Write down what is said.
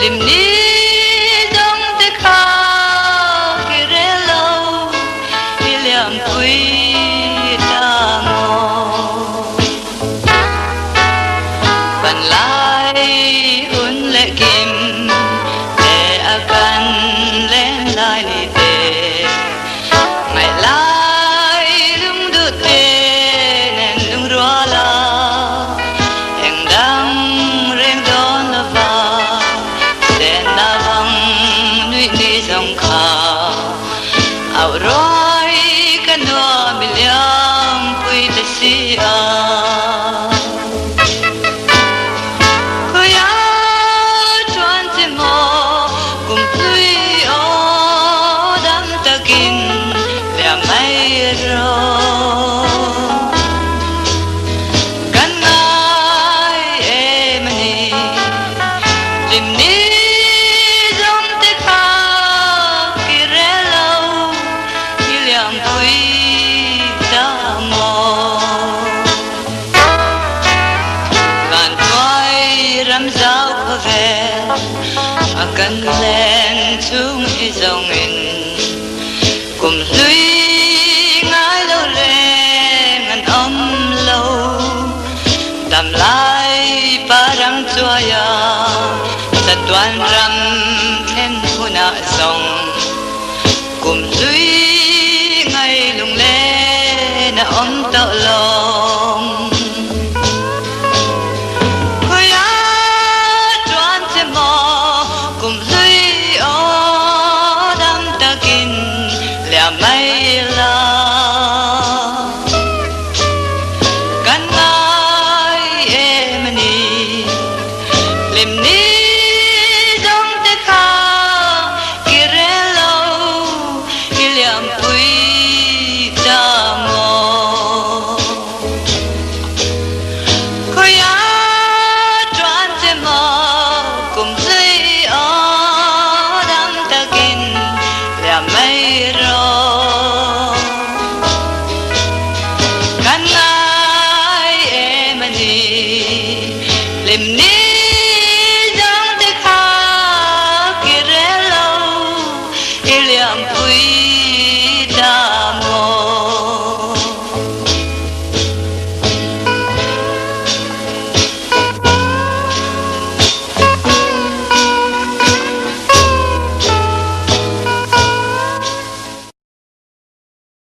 lim ni dong te kha ki re lo hi liam pui ta mo ban lai hun le kim le akan len lai ni te mai lai lung du te nen lung ro la eng dang reng don la va sen na bang nui ni song kha au roi kan no mi liam pui te si a kan len chung i zong in kum lui ngai lo le ngan om lo dam lai parang chua ya sa tuan ra